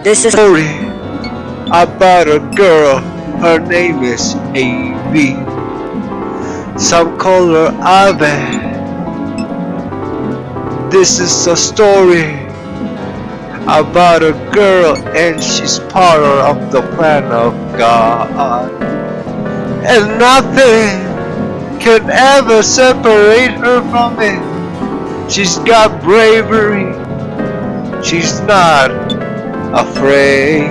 This is Story about a girl, her name is Aeve. Some call her Aeve. This is a story about a girl and she's part of the plan of God. And nothing can ever separate her from it. She's got bravery. She's not afraid.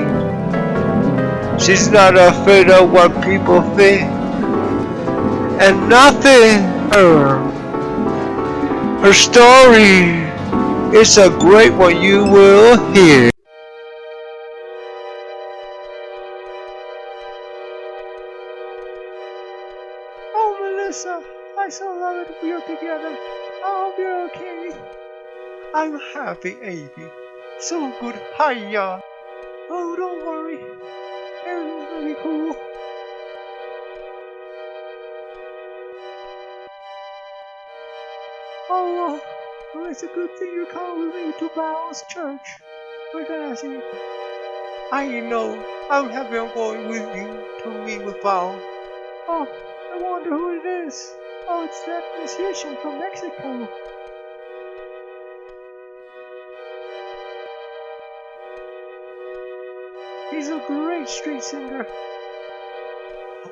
She's not afraid of what people think. And nothing her story is a great one you will hear. Oh, Melissa, I so love it we are together. I hope you're okay. I'm happy, Aeve. So good, hiya. Oh, don't worry. Everything's gonna be cool. Oh, well, it's a good thing you're coming with me to Val's church. We're gonna see. I know. I'm happy I'm going with you to meet with Val. Oh, I wonder who it is. Oh, it's that musician from Mexico. He's a great street singer.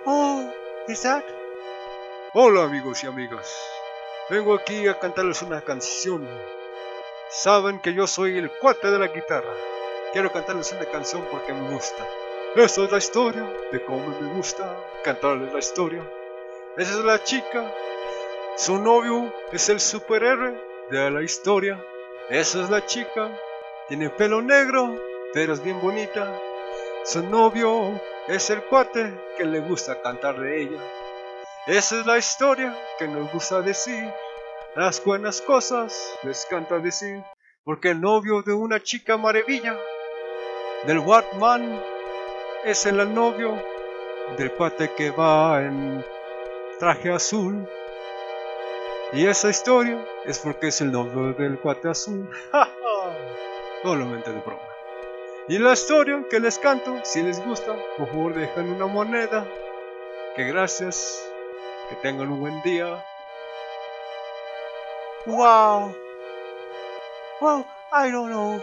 Oh, is that? Hola amigos y amigas. Vengo aquí a cantarles una canción. Saben que yo soy el cuate de la guitarra. Quiero cantarles una canción porque me gusta. Esa es la historia de cómo me gusta cantarles la historia. Esa es la chica. Su novio es el superhéroe de la historia. Esa es la chica. Tiene pelo negro, pero es bien bonita. Su novio es el cuate que le gusta cantar de ella. Esa es la historia que nos gusta decir. Las buenas cosas les canta decir. Porque el novio de una chica maravilla, del Batman, es el novio del cuate que va en traje azul. Y esa historia es porque es el novio del cuate azul. Solamente de broma. Y la historia que les canto, si les gusta, por favor dejen una moneda. Que gracias, que tengan un buen día. Wow. Well, I don't know.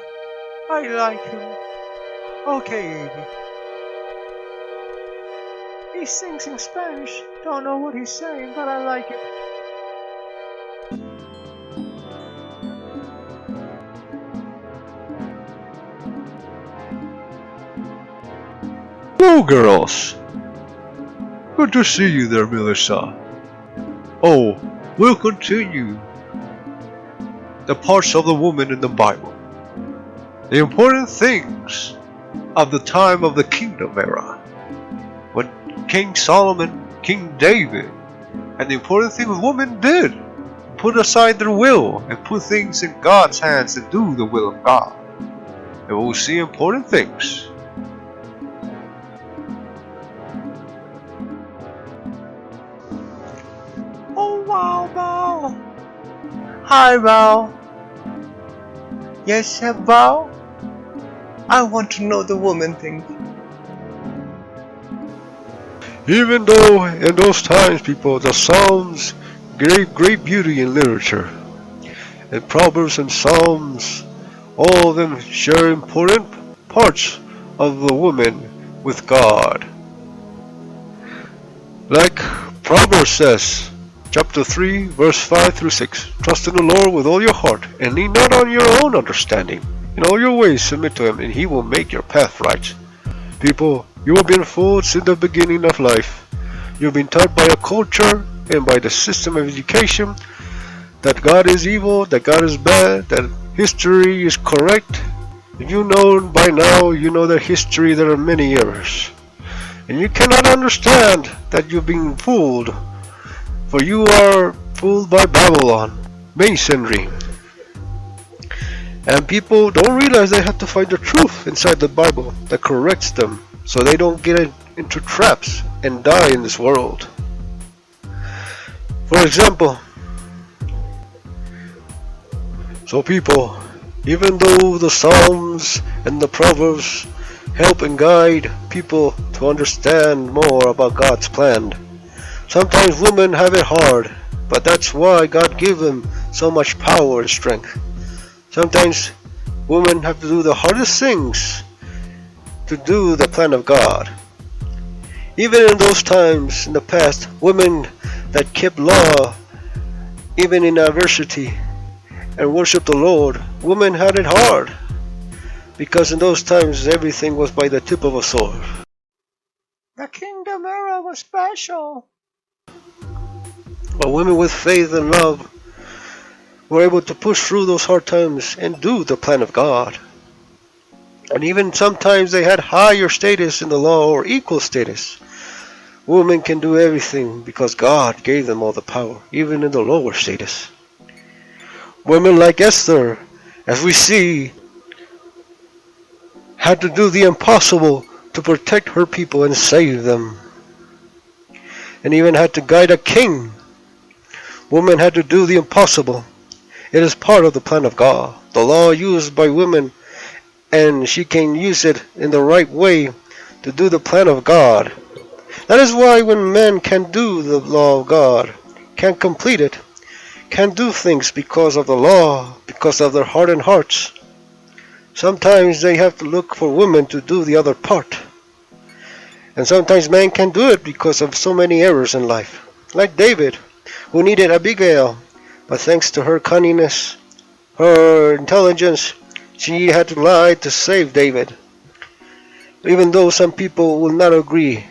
I like him. Okay, Aeve. He sings in Spanish. Don't know what he's saying, but I like it. Hello girls! Good to see you there, Melissa. Oh, we'll continue the parts of the woman in the Bible. The important things of the time of the kingdom era. When King Solomon, King David, and the important thing the women did. Put aside their will and put things in God's hands and do the will of God. And we'll see important things. Oh, wow, Val. Hi, Val. Yes, Val. I want to know the woman thing. Even though in those times, people, the Psalms gave great beauty in literature, and Proverbs and Psalms, all of them share important parts of the woman with God. Like Proverbs says, chapter 3, verse 5 through 6. Trust in the Lord with all your heart, and lean not on your own understanding. In all your ways submit to Him, and He will make your path right. People, you have been fooled since the beginning of life. You have been taught by a culture and by the system of education that God is evil, that God is bad, that history is correct. If you know by now, you know that history there are many errors. And you cannot understand that you've been fooled. For you are fooled by Babylon, Masonry. And people don't realize they have to find the truth inside the Bible that corrects them so they don't get into traps and die in this world. For example, so people, Even though the Psalms and the Proverbs help and guide people to understand more about God's plan, sometimes women have it hard, but that's why God gave them so much power and strength. Sometimes women have to do the hardest things to do the plan of God. Even in those times in the past, women that kept law, even in adversity, and worshiped the Lord, women had it hard, because in those times everything was by the tip of a sword. The kingdom era was special. But women with faith and love were able to push through those hard times and do the plan of God. And even sometimes they had higher status in the law or equal status. Women can do everything because God gave them all the power, even in the lower status. Women like Esther, as we see, had to do the impossible to protect her people and save them. And even had to guide a king. Women had to do the impossible. It is part of the plan of God. The law used by women, and she can use it in the right way to do the plan of God. That is why when men can do the law of God, can complete it, can do things because of the law, because of their hardened hearts, sometimes they have to look for women to do the other part. And sometimes men can do it because of so many errors in life. Like David, who needed Abigail, but thanks to her cunningness, her intelligence, she had to lie to save David. Even though some people will not agree,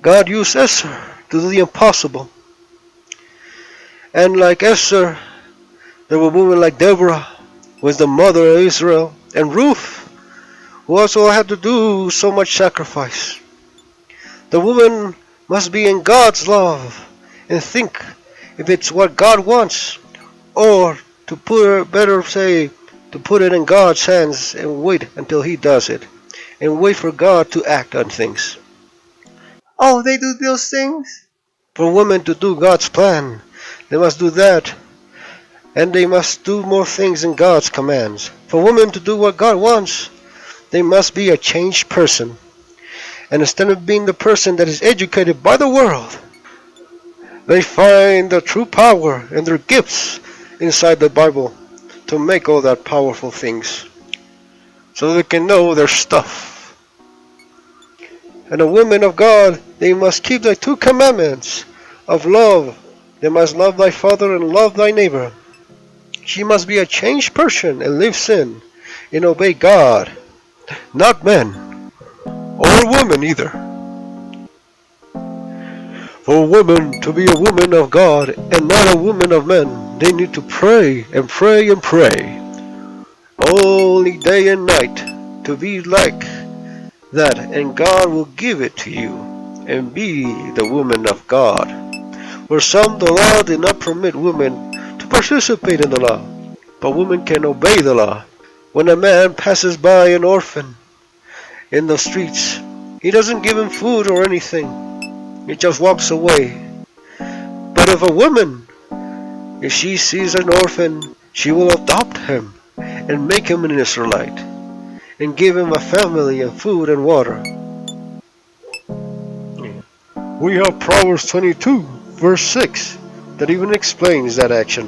God used Esther to do the impossible. And like Esther, there were women like Deborah, who was the mother of Israel, and Ruth, who also had to do so much sacrifice. The woman must be in God's love and think if it's what God wants, or to put it in God's hands and wait until He does it, and wait for God to act on things. Oh, they do those things? For women to do God's plan, they must do that, and they must do more things in God's commands. For women to do what God wants, they must be a changed person. And instead of being the person that is educated by the world, they find the true power and their gifts inside the Bible to make all that powerful things, so they can know their stuff. And the women of God, they must keep the 2 commandments of love. They must love thy father and love thy neighbor. She must be a changed person and live sin and obey God, not men or women either. For women to be a woman of God and not a woman of men, they need to pray and pray and pray, only day and night, to be like that, and God will give it to you, and be the woman of God. For some, the law did not permit women to participate in the law, but women can obey the law. When a man passes by an orphan in the streets, he doesn't give him food or anything. He just walks away. But if a woman, if she sees an orphan, she will adopt him and make him an Israelite and give him a family and food and water. We have Proverbs 22, verse 6, that even explains that action.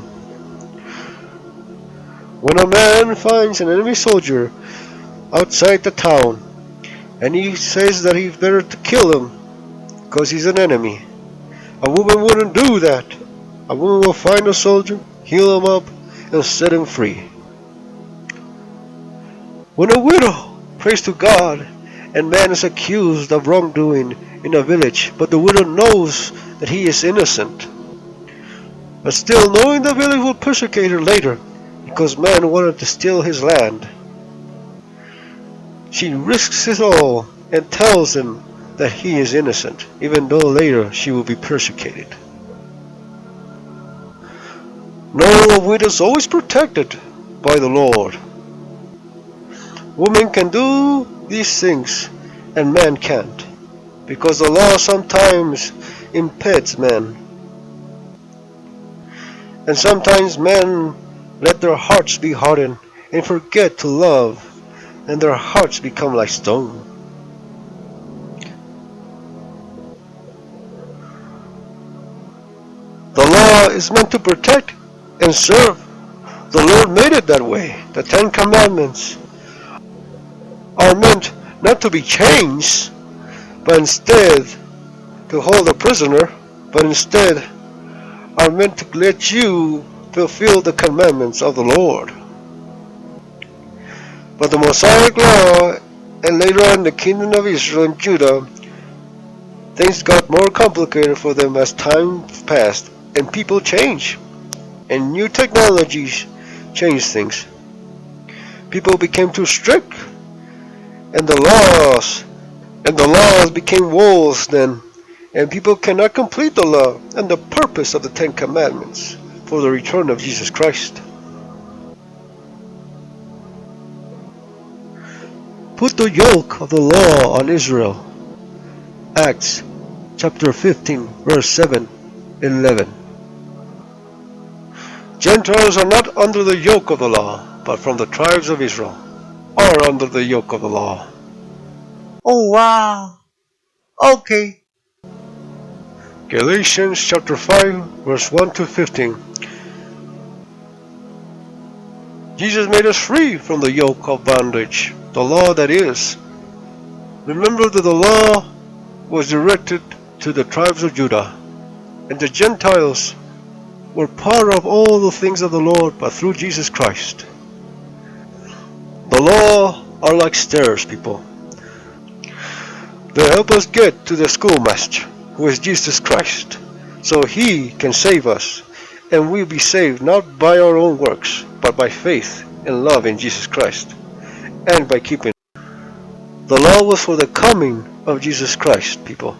When a man finds an enemy soldier outside the town, and he says that he's better to kill him because he's an enemy, a woman wouldn't do that. A woman will find a soldier, heal him up, and set him free. When a widow prays to God, and man is accused of wrongdoing in a village, but the widow knows that he is innocent, but still knowing the village will persecute her later because man wanted to steal his land, she risks it all and tells him that he is innocent, even though later she will be persecuted. No, a widow is always protected by the Lord. Women can do these things and man can't, because the law sometimes impedes men. And sometimes men let their hearts be hardened and forget to love, and their hearts become like stone. The law is meant to protect and serve. The Lord made it that way. The Ten Commandments are meant not to be changed, but instead to hold a prisoner, but instead are meant to let you fulfill the commandments of the Lord. But the Mosaic Law, and later on the Kingdom of Israel and Judah, things got more complicated for them as time passed and people change, and new technologies changed things. People became too strict, and the laws became walls then, and people cannot complete the law and the purpose of the Ten Commandments for the return of Jesus Christ. Put the yoke of the law on Israel. Acts chapter 15 verse 7 and 11. Gentiles are not under the yoke of the law, but from the tribes of Israel are under the yoke of the law. Oh wow. Okay. Galatians chapter 5 verse 1 to 15. Jesus made us free from the yoke of bondage, the law that is. Remember that the law was directed to the tribes of Judah, and the Gentiles were part of all the things of the Lord, but through Jesus Christ. The law are like stairs, people. They help us get to the schoolmaster, who is Jesus Christ, so He can save us, and we'll be saved not by our own works, but by faith and love in Jesus Christ, and by keeping. The law was for the coming of Jesus Christ, people.